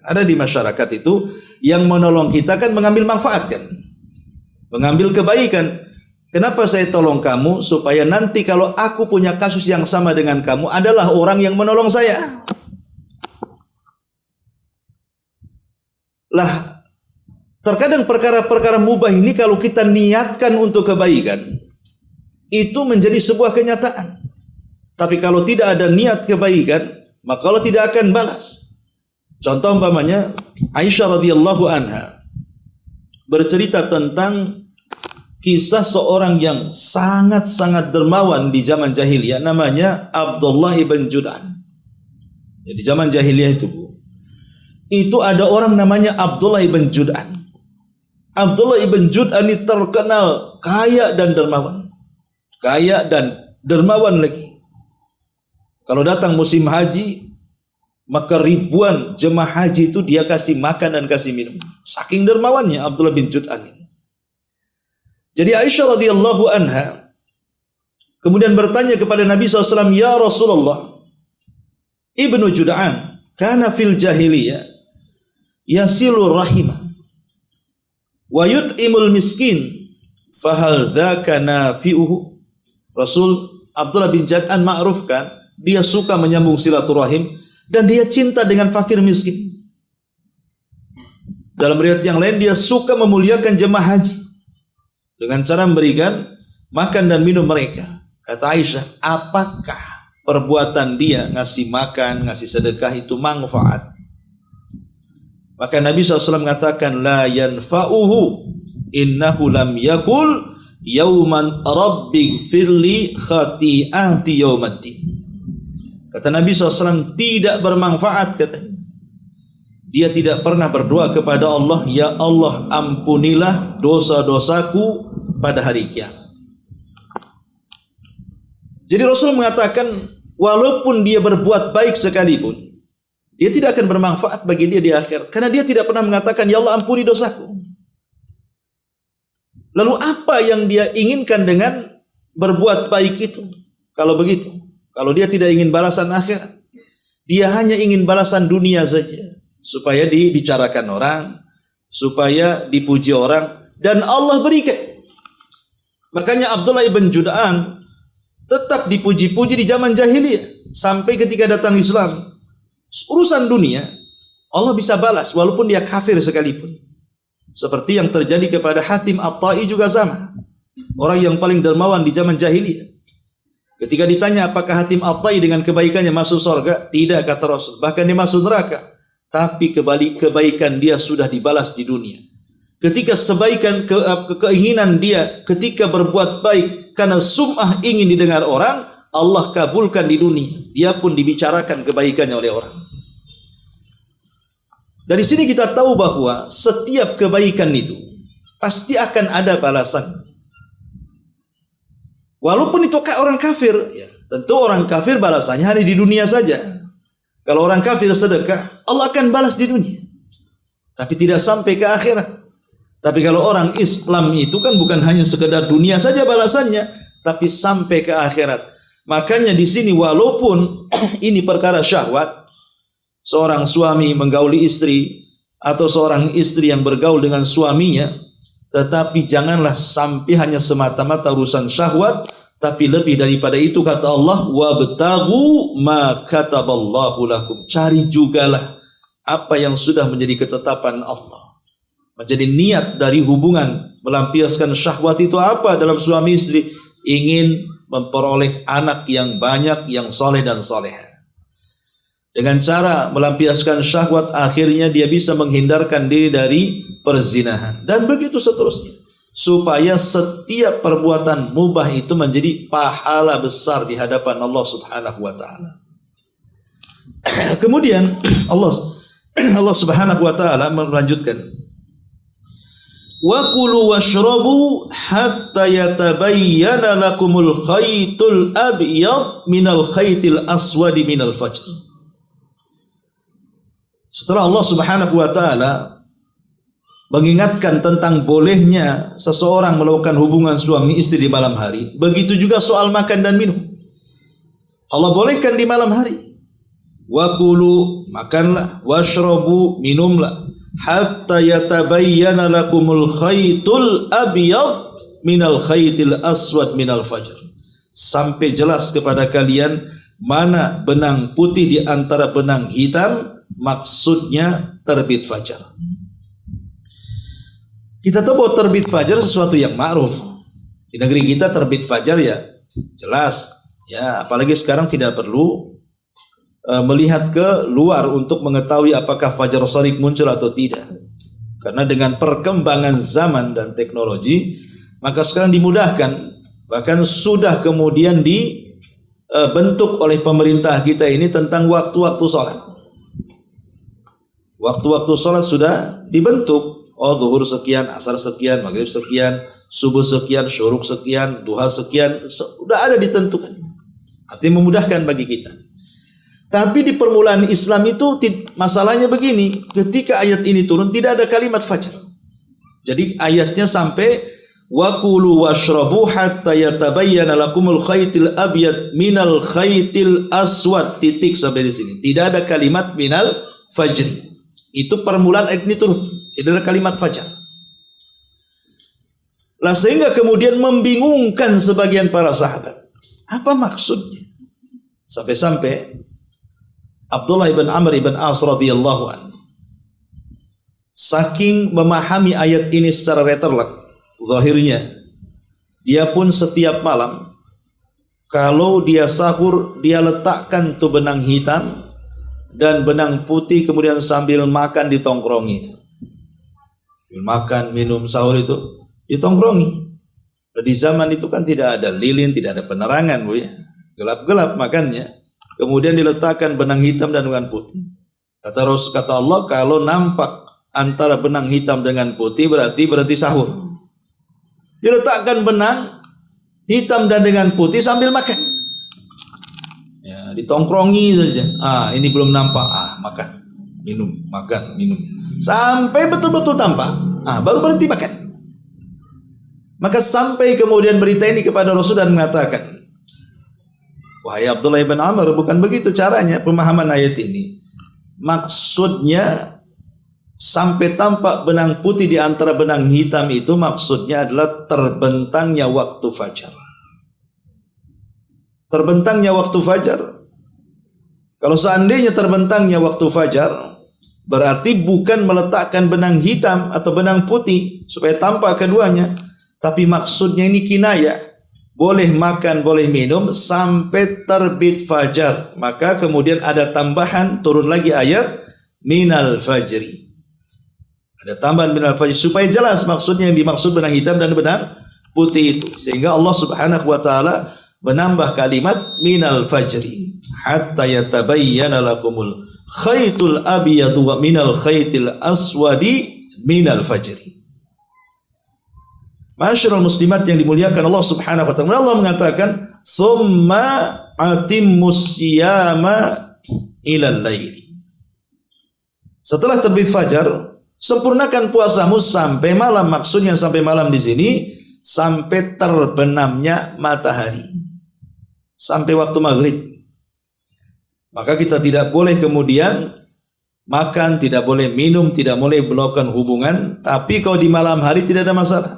Ada di masyarakat itu yang menolong kita kan mengambil manfaat kan, mengambil kebaikan. Kenapa saya tolong kamu? Supaya nanti kalau aku punya kasus yang sama dengan kamu adalah orang yang menolong saya. Lah, terkadang perkara-perkara mubah ini kalau kita niatkan untuk kebaikan, itu menjadi sebuah kenyataan. Tapi kalau tidak ada niat kebaikan, maka Allah tidak akan balas. Contoh umpamanya Aisyah radhiyallahu anha bercerita tentang kisah seorang yang sangat-sangat dermawan di zaman jahiliyah, namanya Abdullah ibn Jud'an. Jadi zaman jahiliyah itu ada orang namanya Abdullah ibn Jud'an. Abdullah ibn Jud'an ini terkenal kaya dan dermawan. Kaya dan dermawan lagi. Kalau datang musim haji, maka ribuan jemaah haji itu dia kasih makan dan kasih minum. Saking dermawannya Abdullah bin Jud'an ini. Jadi Aisyah radhiyallahu anha kemudian bertanya kepada Nabi SAW, ya Rasulullah, Ibnu Jud'an kana fil jahiliyah yasilur rahimah wa yut'imul miskin fahal dzaka nafi'uhu. Rasul, Abdullah bin Jud'an ma'rufkan dia suka menyambung silaturahim dan dia cinta dengan fakir miskin. Dalam riwayat yang lain dia suka memuliakan jemaah haji dengan cara memberikan makan dan minum mereka. Kata Aisyah, apakah perbuatan dia ngasih makan, ngasih sedekah itu manfaat? Maka Nabi SAW mengatakan, la yanfa'uhu innahu lam yakul yauman rabbighfirli khati'ati yaumaddin. Kata Nabi SAW, tidak bermanfaat katanya. Dia tidak pernah berdoa kepada Allah, ya Allah ampunilah dosa-dosaku pada hari kiamat. Jadi Rasul mengatakan walaupun dia berbuat baik sekalipun, dia tidak akan bermanfaat bagi dia di akhirat, karena dia tidak pernah mengatakan, ya Allah ampuni dosaku. Lalu apa yang dia inginkan dengan berbuat baik itu? Kalau begitu, kalau dia tidak ingin balasan akhirat, dia hanya ingin balasan dunia saja, supaya dibicarakan orang, supaya dipuji orang, dan Allah berikan. Makanya Abdullah ibn Jud'an tetap dipuji-puji di zaman jahiliyah, sampai ketika datang Islam. Urusan dunia Allah bisa balas walaupun dia kafir sekalipun. Seperti yang terjadi kepada Hatim At-Tai juga sama. Orang yang paling dermawan di zaman jahiliyah. Ketika ditanya apakah Hatim At-Tai dengan kebaikannya masuk surga? Tidak, kata Rasul. Bahkan dia masuk neraka. Tapi kebaikan dia sudah dibalas di dunia. Ketika keinginan dia ketika berbuat baik karena sum'ah ingin didengar orang, Allah kabulkan di dunia. Dia pun dibicarakan kebaikannya oleh orang. Dari sini kita tahu bahwa setiap kebaikan itu pasti akan ada balasan. Walaupun itu orang kafir, ya, tentu orang kafir balasannya hanya di dunia saja. Kalau orang kafir sedekah, Allah akan balas di dunia. Tapi tidak sampai ke akhirat. Tapi kalau orang Islam itu kan bukan hanya sekedar dunia saja balasannya, tapi sampai ke akhirat. Makanya di sini walaupun ini perkara syahwat, seorang suami menggauli istri atau seorang istri yang bergaul dengan suaminya, tetapi janganlah sampai hanya semata-mata urusan syahwat, tapi lebih daripada itu kata Allah, wabtaghu ma kataballahu lakum. Cari jugalah apa yang sudah menjadi ketetapan Allah. Menjadi niat dari hubungan melampiaskan syahwat itu apa dalam suami istri? Ingin memperoleh anak yang banyak, yang soleh dan soleha. Dengan cara melampiaskan syahwat, akhirnya dia bisa menghindarkan diri dari perzinahan. Dan begitu seterusnya. Supaya setiap perbuatan mubah itu menjadi pahala besar di hadapan Allah subhanahu wa ta'ala. Kemudian Allah subhanahu wa ta'ala melanjutkan. Wa kulu washrabu hatta yatabayyana lakumul khaytul abyad minal khaytil aswadi minal fajr. Setelah Allah subhanahu wa ta'ala mengingatkan tentang bolehnya seseorang melakukan hubungan suami istri di malam hari, begitu juga soal makan dan minum. Allah bolehkan di malam hari. Wa kulu, makanlah, washrabu, minumlah, hatta yatabayyana lakumul khaytul abyad minal khaytil aswad minal fajr. Sampai jelas kepada kalian mana benang putih di antara benang hitam, maksudnya terbit fajar. Kita tahu bahwa terbit fajar sesuatu yang ma'ruf. Di negeri kita terbit fajar ya jelas. Ya, apalagi sekarang tidak perlu melihat ke luar untuk mengetahui apakah fajar shadiq muncul atau tidak. Karena dengan perkembangan zaman dan teknologi, maka sekarang dimudahkan. Bahkan sudah kemudian dibentuk oleh pemerintah kita ini tentang waktu-waktu sholat. Waktu-waktu sholat sudah dibentuk. Oh, zuhur sekian, asar sekian, maghrib sekian, subuh sekian, syuruk sekian, duha sekian, sudah ada ditentukan. Artinya memudahkan bagi kita. Tapi di permulaan Islam itu masalahnya begini, ketika ayat ini turun tidak ada kalimat fajar. Jadi ayatnya sampai wa kulu washrabu hatta yatabayyana lakumul khaytil abyad minal khaytil aswad, titik sampai di sini. Tidak ada kalimat minal fajri. Itu permulaan ayat ini turun. Tidak ada kalimat fajar. Lah sehingga kemudian membingungkan sebagian para sahabat. Apa maksudnya? Sampai-sampai Abdullah ibn Amr ibn As radhiyallahu anhu saking memahami ayat ini secara letterlek, zahirnya dia pun setiap malam kalau dia sahur dia letakkan tuh benang hitam dan benang putih, kemudian sambil makan ditongkrongi itu. Makan, minum, sahur itu ditongkrongi. Di zaman itu kan tidak ada lilin, tidak ada penerangan, Bu ya. Gelap-gelap makannya. Kemudian diletakkan benang hitam dan benang putih. Kata Allah, kalau nampak antara benang hitam dengan putih berarti sahur. Diletakkan benang hitam dan dengan putih sambil makan. Ya, ditongkrongi saja. Ini belum nampak, makan, minum, makan, minum. Sampai betul-betul tampak, baru berhenti makan. Maka sampai kemudian berita ini kepada Rasul dan mengatakan, wahai Abdullah ibn Amr, bukan begitu caranya pemahaman ayat ini. Maksudnya sampai tampak benang putih di antara benang hitam itu maksudnya adalah terbentangnya waktu fajar. Terbentangnya waktu fajar. Kalau seandainya terbentangnya waktu fajar, berarti bukan meletakkan benang hitam atau benang putih supaya tampak keduanya, tapi maksudnya ini kinayah. Boleh makan, boleh minum sampai terbit fajar. Maka kemudian ada tambahan, turun lagi ayat minal fajri. Ada tambahan minal fajr supaya jelas maksudnya yang dimaksud benang hitam dan benang putih itu. Sehingga Allah Subhanahu wa taala menambah kalimat minal fajri hatta yatabayyana lakumul khaytul abyadu wa minal khaytil aswadi minal fajri. Masyarul muslimat yang dimuliakan Allah Subhanahu wa taala, Allah mengatakan tsumma atimmus siyama ilal laili. Setelah terbit fajar, sempurnakan puasamu sampai malam. Maksudnya sampai malam di sini sampai terbenamnya matahari, sampai waktu maghrib. Maka kita tidak boleh kemudian makan, tidak boleh minum, tidak boleh melakukan hubungan. Tapi kalau di malam hari tidak ada masalah.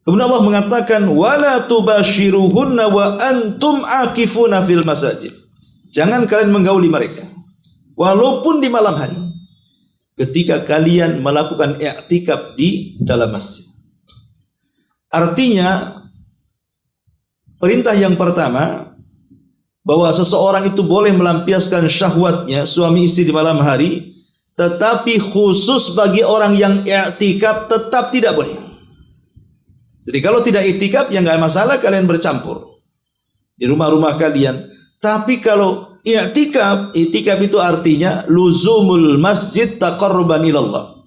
Kemudian Allah mengatakan wala tubashiruhunna wa antum akifuna fil masajid. Jangan kalian menggauli mereka walaupun di malam hari, ketika kalian melakukan i'tikaf di dalam masjid. Artinya, perintah yang pertama, bahwa seseorang itu boleh melampiaskan syahwatnya suami istri di malam hari, tetapi khusus bagi orang yang i'tikaf tetap tidak boleh. Jadi kalau tidak i'tikaf, ya nggak masalah kalian bercampur di rumah-rumah kalian. Tapi kalau i'tikaf itu artinya luzumul masjid taqarruban ilallah.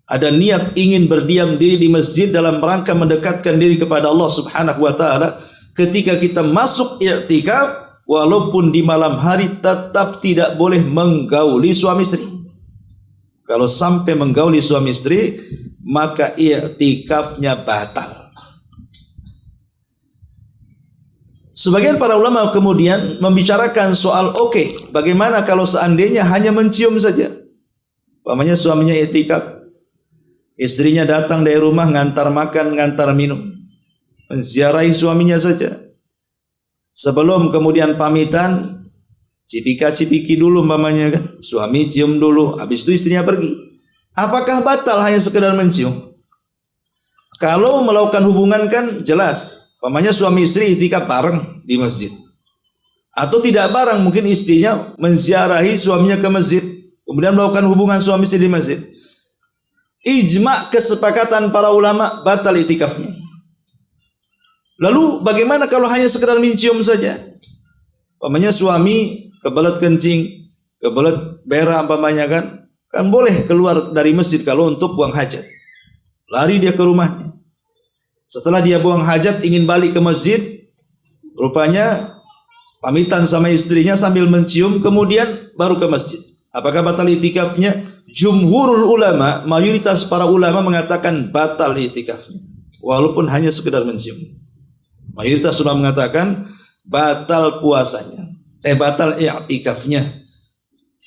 Ada niat ingin berdiam diri di masjid dalam rangka mendekatkan diri kepada Allah Subhanahu wa taala. Ketika kita masuk i'tikaf, walaupun di malam hari tetap tidak boleh menggauli suami istri. Kalau sampai menggauli suami istri, maka i'tikafnya batal. Sebagian para ulama kemudian membicarakan soal bagaimana kalau seandainya hanya mencium saja. Umpamanya suaminya i'tikaf, istrinya datang dari rumah ngantar makan, ngantar minum, menziarahi suaminya saja. Sebelum kemudian pamitan, cipika-cipiki dulu umpamanya kan. Suami cium dulu, habis itu istrinya pergi. Apakah batal hanya sekedar mencium? Kalau melakukan hubungan kan jelas. Umpamanya suami istri i'tikaf bareng di masjid. Atau tidak bareng, mungkin istrinya menziarahi suaminya ke masjid, kemudian melakukan hubungan suami istri di masjid. Ijma' kesepakatan para ulama batal i'tikafnya. Lalu bagaimana kalau hanya sekedar mencium saja? Umpamanya suami kebelet kencing, kebelet berak umpamanya kan boleh keluar dari masjid kalau untuk buang hajat. Lari dia ke rumahnya. Setelah dia buang hajat ingin balik ke masjid, rupanya pamitan sama istrinya sambil mencium, kemudian baru ke masjid. Apakah batal i'tikafnya? Jumhurul ulama, mayoritas para ulama mengatakan batal i'tikafnya, walaupun hanya sekedar mencium. Mayoritas ulama mengatakan batal puasanya, batal i'tikafnya.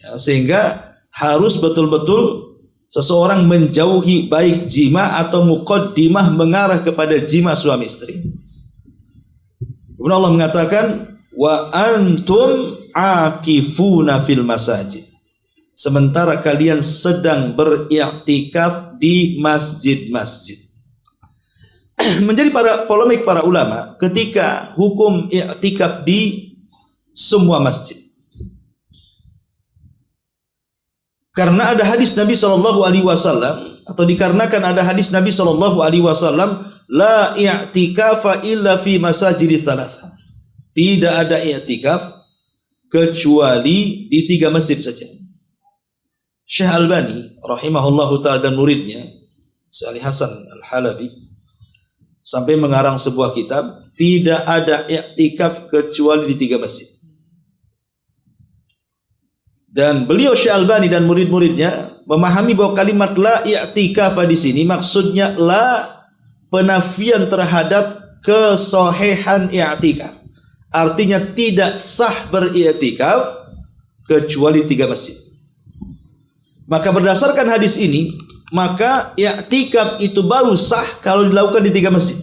Ya, sehingga harus betul-betul seseorang menjauhi baik jima atau muqaddimah mengarah kepada jima suami istri. Kemudian Allah mengatakan wa antum akifuna fil masajid. Sementara kalian sedang beriktikaf di masjid-masjid. Menjadi polemik para ulama ketika hukum iktikaf di semua masjid. Karena ada hadis Nabi SAW, atau dikarenakan ada hadis Nabi SAW, la i'tikafa illa fi masajidi thalatha. Tidak ada i'tikaf kecuali di 3 masjid saja. Syekh Albani rahimahullahu ta'ala dan muridnya Syekh Ali Hasan Al-Halabi sampai mengarang sebuah kitab tidak ada i'tikaf kecuali di 3 masjid. Dan beliau Syekh Albani dan murid-muridnya memahami bahwa kalimat la i'tikaf di sini maksudnya la penafian terhadap kesahihan i'tikaf. Artinya tidak sah beriktikaf kecuali 3 masjid. Maka berdasarkan hadis ini, maka i'tikaf itu baru sah kalau dilakukan di 3 masjid.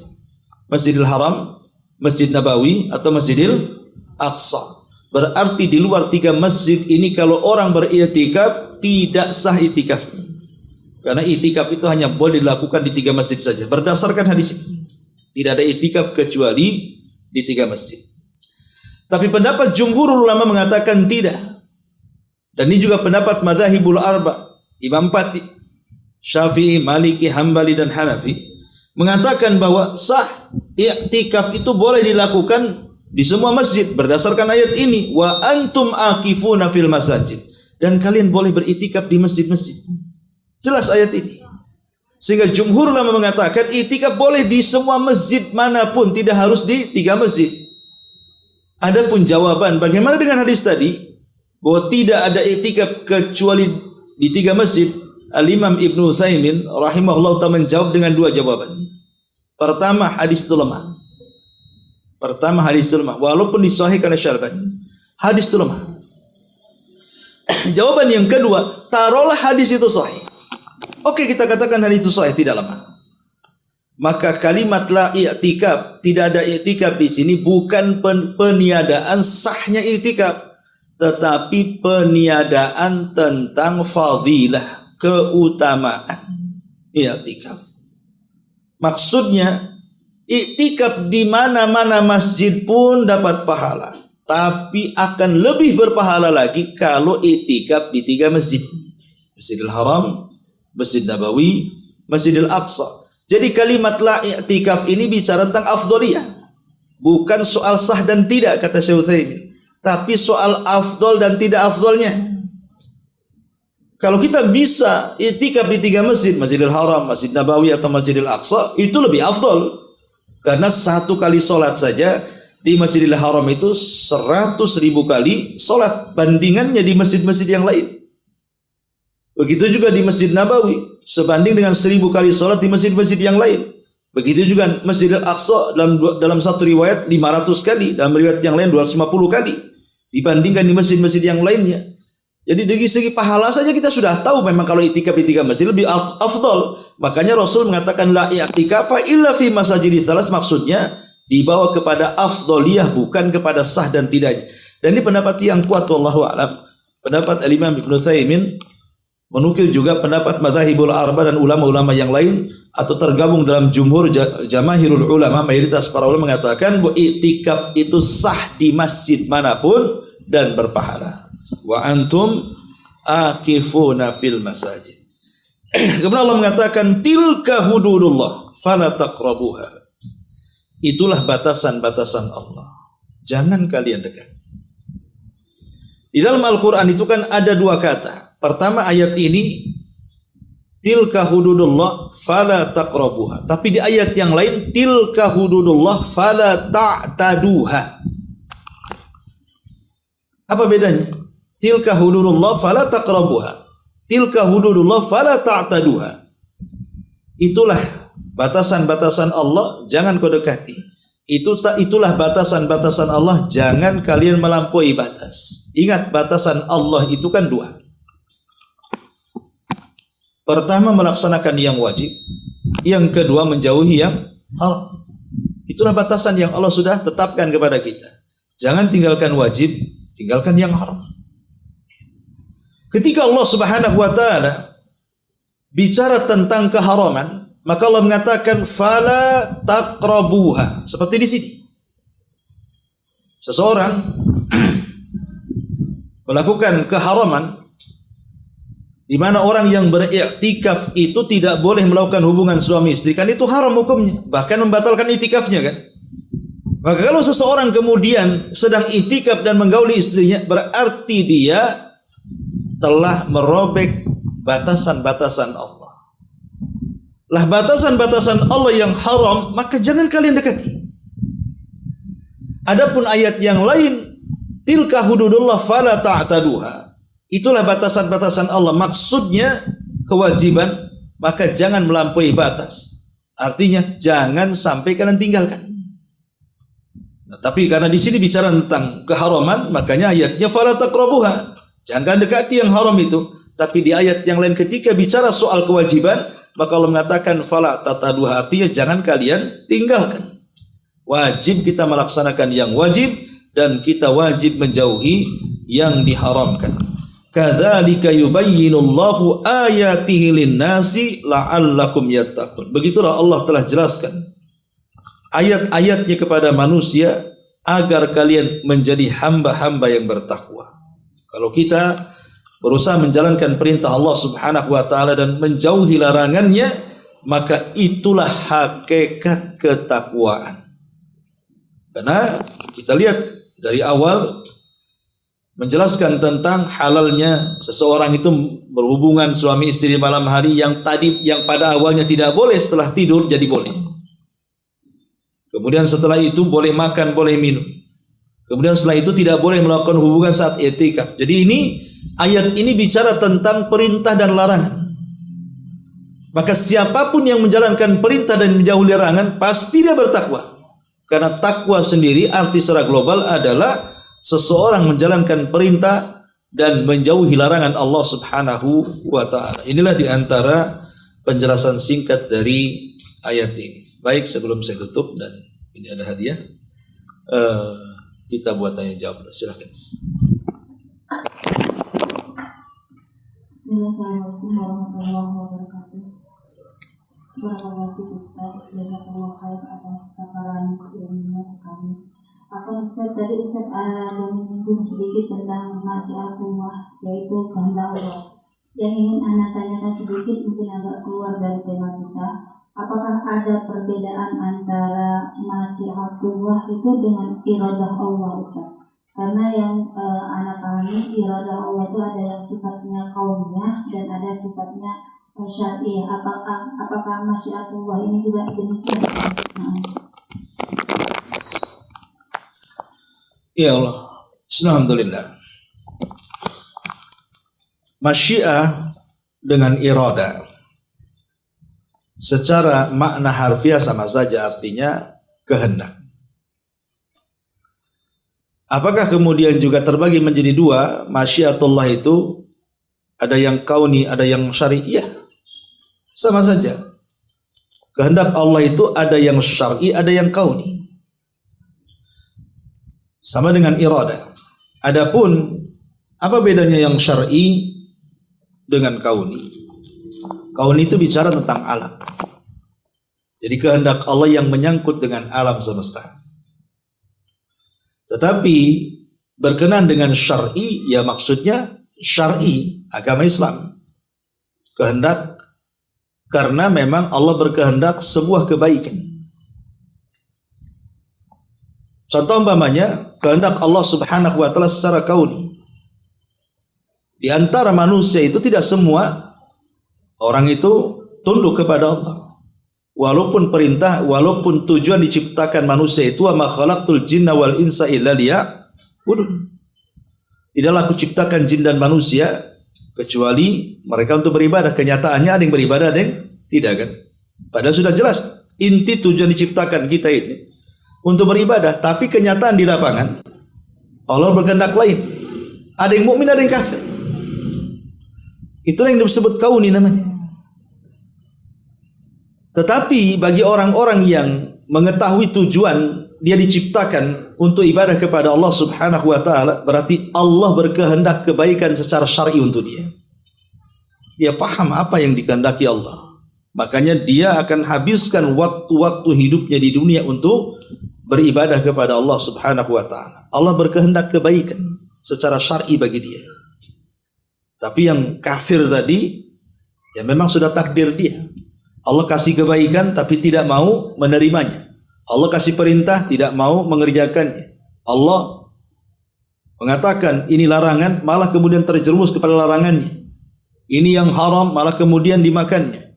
Masjidil Haram, Masjid Nabawi atau Masjidil Aqsa. Berarti di luar 3 masjid ini kalau orang beriktikaf tidak sah iktikafnya. Karena iktikaf itu hanya boleh dilakukan di 3 masjid saja. Berdasarkan hadis itu, tidak ada iktikaf kecuali di 3 masjid. Tapi pendapat jumhur ulama mengatakan tidak. Dan ini juga pendapat madzhabul arba, Imam 4, Syafi'i, Maliki, Hambali dan Hanafi, mengatakan bahwa sah i'tikaf itu boleh dilakukan di semua masjid berdasarkan ayat ini, wa antum akifuna fil masajid, dan kalian boleh beriktikaf di masjid-masjid. Jelas ayat ini. Sehingga jumhur ulama mengatakan i'tikaf boleh di semua masjid manapun, tidak harus di 3 masjid. Adapun jawaban bagaimana dengan hadis tadi bahwa tidak ada i'tikaf kecuali di 3 masjid, Al-Imam Ibnu Utsaimin rahimahullah ta'ala menjawab dengan 2 jawaban. Pertama, hadis itu lemah. Walaupun disahihkan oleh Syalbani, hadis itu lemah. Jawaban yang kedua, taruhlah hadis itu sahih. Oke, kita katakan hadis itu sahih, tidak lemah. Maka kalimat la i'tikaf, tidak ada i'tikaf di sini bukan peniadaan sahnya i'tikaf, tetapi peniadaan tentang fadilah, keutamaan i'tikaf. Maksudnya i'tikaf di mana-mana masjid pun dapat pahala, tapi akan lebih berpahala lagi kalau i'tikaf di 3 masjid. Masjidil Haram, Masjid Nabawi, Masjidil Aqsa. Jadi kalimat la i'tikaf ini bicara tentang afdoliyah, bukan soal sah dan tidak kata Syekh Utsaimin, tapi soal afdol dan tidak afdolnya. Kalau kita bisa i'tikaf di 3 masjid, Masjidil Haram, Masjid Nabawi atau Masjidil Aqsa, itu lebih afdol. Karena 1 kali solat saja di Masjidil Haram itu 100.000 kali solat bandingannya di masjid-masjid yang lain. Begitu juga di Masjid Nabawi, sebanding dengan 1.000 kali solat di masjid-masjid yang lain. Begitu juga Masjidil Aqsa dalam satu riwayat 500 kali, dalam riwayat yang lain 250 kali dibandingkan di masjid-masjid yang lainnya. Jadi dari segi pahala saja kita sudah tahu memang kalau i'tikaf di 3 masjid lebih afdal. Makanya Rasul mengatakan la i'tikafa illa fi masajidits tsalas, maksudnya dibawa kepada afdaliyah bukan kepada sah dan tidaknya. Dan ini pendapat yang kuat wallahu a'lam. Pendapat Al-Imam Ibnu Utsaimin menukil juga pendapat madzhabul arba dan ulama-ulama yang lain atau tergabung dalam jumhur jamaahirul ulama, mayoritas para ulama mengatakan bahwa i'tikaf itu sah di masjid manapun dan berpahala. Wa antum akifuna fil masajid. Kemudian Allah mengatakan tilka hududullah fala taqrabuha. Itulah batasan-batasan Allah, jangan kalian dekat. Di dalam Al-Qur'an itu kan ada 2 kata. Pertama ayat ini tilka hududullah fala taqrabuha. Tapi di ayat yang lain tilka hududullah fala ta'taduha. Apa bedanya? Tilka hududullah fala taqrabuha. Tilka hududullah fala ta'taduha. Itulah batasan-batasan Allah, jangan kau dekati. Itulah batasan-batasan Allah, jangan kalian melampaui batas. Ingat, batasan Allah itu kan 2. Pertama melaksanakan yang wajib, yang kedua menjauhi yang haram. Itulah batasan yang Allah sudah tetapkan kepada kita. Jangan tinggalkan wajib, tinggalkan yang haram. Ketika Allah Subhanahu wa taala bicara tentang keharaman, maka Allah mengatakan fala taqrabuha. Seperti di sini. Seseorang melakukan keharaman di mana orang yang beriktikaf itu tidak boleh melakukan hubungan suami istri, kan itu haram hukumnya, bahkan membatalkan iktikafnya kan. Maka kalau seseorang kemudian sedang iktikaf dan menggauli istrinya, berarti dia telah merobek batasan-batasan Allah. Lah batasan-batasan Allah yang haram, maka jangan kalian dekati. Adapun ayat yang lain, tilka hududullah fala ta'taduha. Itulah batasan-batasan Allah. Maksudnya kewajiban, maka jangan melampaui batas. Artinya jangan sampai kalian tinggalkan. Nah, tapi karena di sini bicara tentang keharaman, makanya ayatnya fala taqrabuha. Jangan dekati yang haram itu. Tapi di ayat yang lain ketika bicara soal kewajiban, maka Allah mengatakan fala tataduha, artinya jangan kalian tinggalkan. Wajib kita melaksanakan yang wajib dan kita wajib menjauhi yang diharamkan. Kadzalika yubayyinullahu ayatihi lin-nasi la'allakum yattaqun. Begitulah Allah telah jelaskan ayat-ayatnya kepada manusia agar kalian menjadi hamba-hamba yang bertakwa. Kalau kita berusaha menjalankan perintah Allah Subhanahu wa taala dan menjauhi larangannya, maka itulah hakikat ketakwaan. Karena kita lihat dari awal menjelaskan tentang halalnya seseorang itu berhubungan suami istri di malam hari yang pada awalnya tidak boleh, setelah tidur jadi boleh. Kemudian setelah itu boleh makan, boleh minum. Kemudian setelah itu tidak boleh melakukan hubungan saat i'tikaf. Jadi ayat ini bicara tentang perintah dan larangan. Maka siapapun yang menjalankan perintah dan menjauhi larangan pasti dia bertakwa. Karena takwa sendiri arti secara global adalah seseorang menjalankan perintah dan menjauhi larangan Allah Subhanahu wa taala. Inilah diantara penjelasan singkat dari ayat ini. Baik, sebelum saya tutup dan ini ada hadiah, kita buat tanya jawab. Silakan. Assalamualaikum warahmatullahi wabarakatuh. Barakallahu Ustaz, jazakallahu khair atas paparan ilmunya kami. Ustaz, tadi Ustaz ada menyinggung sedikit tentang masyiatullah, yaitu kehendak Allah. Yang ingin Anda tanyakan sedikit, mungkin agak keluar dari tema kita. Apakah ada perbedaan antara masyiatullah itu dengan iradah Allah, Ustaz? Karena yang anak pahami, iradah Allah itu ada yang sifatnya kauniyah dan ada sifatnya syar'iyah. Apakah masyiatullah ini juga demikian? Ya Allah, alhamdulillah. Masyiah dengan irada secara makna harfiah sama saja, artinya kehendak. Apakah kemudian juga terbagi menjadi dua? Masyiatullah itu ada yang kauni, ada yang syar'i. Sama saja. Kehendak Allah itu ada yang syar'i, ada yang kauni. Sama dengan irada. Adapun apa bedanya yang syar'i dengan kauni? Kauni itu bicara tentang alam. Jadi kehendak Allah yang menyangkut dengan alam semesta. Tetapi berkenan dengan syar'i, ya maksudnya syar'i, agama Islam. Kehendak karena memang Allah berkehendak sebuah kebaikan. Contoh umpamanya kehendak Allah Subhanahu wa taala secara kauni. Di antara manusia itu tidak semua orang itu tunduk kepada Allah. Walaupun perintah, walaupun tujuan diciptakan manusia itu, wa ma khalaqtul jinna wal insa illa liya'budun. Tidaklah aku ciptakan jin dan manusia kecuali mereka untuk beribadah. Kenyataannya ada yang beribadah, ada yang tidak, kan? Padahal sudah jelas inti tujuan diciptakan kita ini untuk beribadah, tapi kenyataan di lapangan Allah berkehendak lain. Ada yang mukmin, ada yang kafir. Itulah yang disebut kauni namanya. Tetapi bagi orang-orang yang mengetahui tujuan dia diciptakan untuk ibadah kepada Allah Subhanahu wa taala, berarti Allah berkehendak kebaikan secara syar'i untuk dia. Dia paham apa yang dikehendaki Allah. Makanya dia akan habiskan waktu-waktu hidupnya di dunia untuk beribadah kepada Allah Subhanahu wa taala. Allah berkehendak kebaikan secara syar'i bagi dia. Tapi yang kafir tadi, ya memang sudah takdir dia. Allah kasih kebaikan tapi tidak mau menerimanya. Allah kasih perintah tidak mau mengerjakannya. Allah mengatakan ini larangan, malah kemudian terjerumus kepada larangannya. Ini yang haram, malah kemudian dimakannya.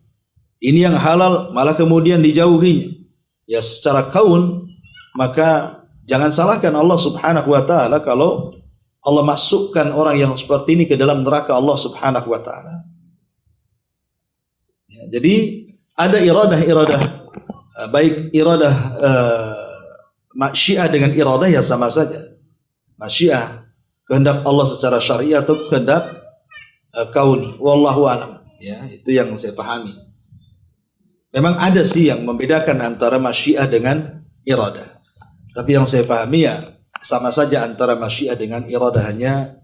Ini yang halal, malah kemudian dijauhinya. Ya secara kaun, maka Jangan salahkan Allah Subhanahu wa taala kalau Allah masukkan orang yang seperti ini ke dalam neraka Allah Subhanahu wa taala. Ya, jadi ada iradah baik iradah masyiah dengan iradah ya sama saja. Masyiah kehendak Allah secara syariah atau kehendak kauni. Wallahu a'lam. Ya, itu yang saya pahami. Memang ada sih yang membedakan antara masyiah dengan iradah. Tapi yang saya pahami ya sama saja antara masyiah dengan iradah, hanya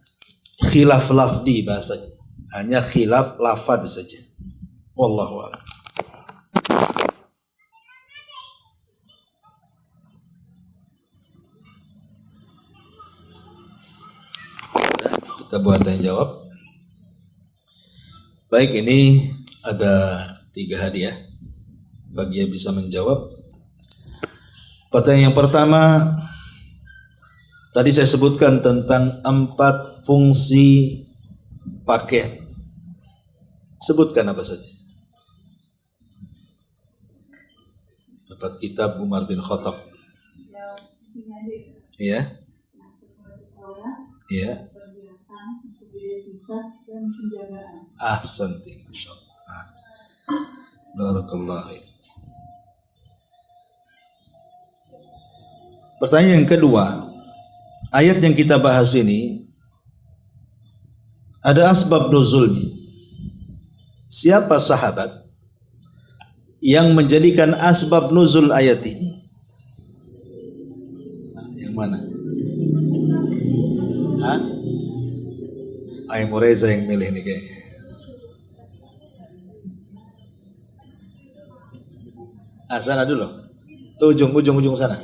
khilaf lafdi bahasanya. Hanya khilaf lafad saja. Wallahu a'lam. Kita buat tanya jawab. Baik, ini ada 3 hadiah bagi yang bisa menjawab. Pertanyaan yang pertama, tadi saya sebutkan tentang 4 fungsi pakaian. Sebutkan apa saja. Dapat kitab Umar bin Khattab. Iya. Iya. Ahsanti, masyaallah. Barakallahu. Pertanyaan yang kedua, ayat yang kita bahas ini ada asbab nuzulnya. Siapa sahabat yang menjadikan asbab nuzul ayat ini? Yang mana? Hah? Ayat Reza yang milih ini kayaknya. Sana dulu. Tuh ujung sana.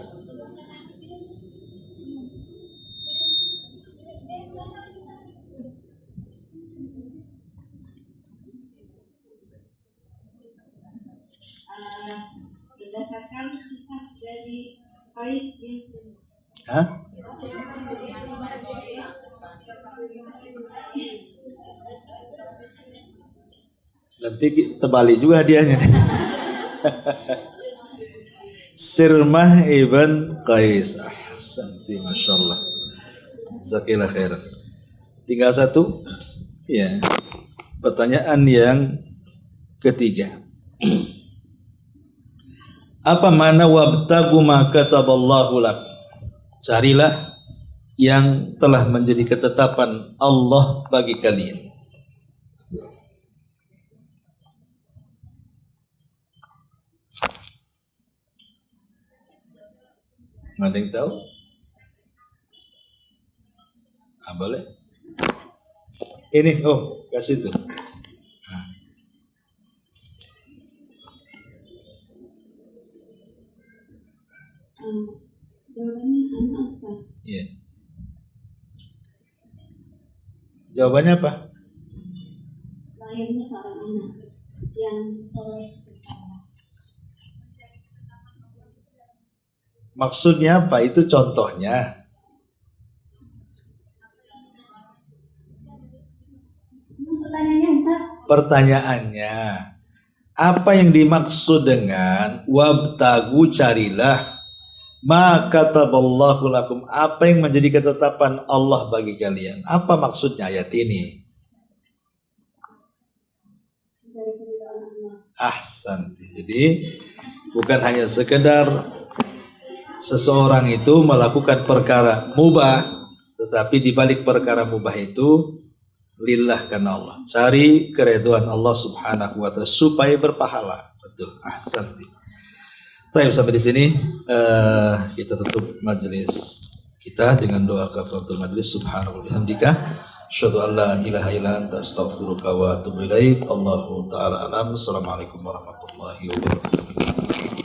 Berdasarkan kisah dari Qais bin Hah? Nanti terbalik juga hadiahnya. Sirmah ibn Qais. Ahsanti, masyaallah. Jazakallah khairan. Tinggal 1. Ya. Pertanyaan yang ketiga. Apa makna wabtagu ma kataballahu lakum? Carilah yang telah menjadi ketetapan Allah bagi kalian. Ada yang tahu? Boleh? Ini, kasih itu. Jawabannya anak Ustaz. Iya. Jawabannya apa? Lahirnya seorang anak yang soleh. Maksudnya apa? Itu contohnya. Pertanyaannya, apa yang dimaksud dengan wabtagu, carilah, ma kataballahu lakum, apa yang menjadi ketetapan Allah bagi kalian? Apa maksudnya ayat ini? Ahsanti. Jadi bukan hanya sekedar seseorang itu melakukan perkara mubah, tetapi di balik perkara mubah itu lillah karena Allah. Cari keridhaan Allah Subhanahu wa taala supaya berpahala. Betul. Ahsanti. Baik, sampai di sini kita tutup majelis kita dengan doa kafaratul majelis. Subhanallah bihamdika asyhadu an la ilaha illa anta astaghfiruka wa atubu ilaik. Allahu taala alam. Assalamualaikum warahmatullahi wabarakatuh.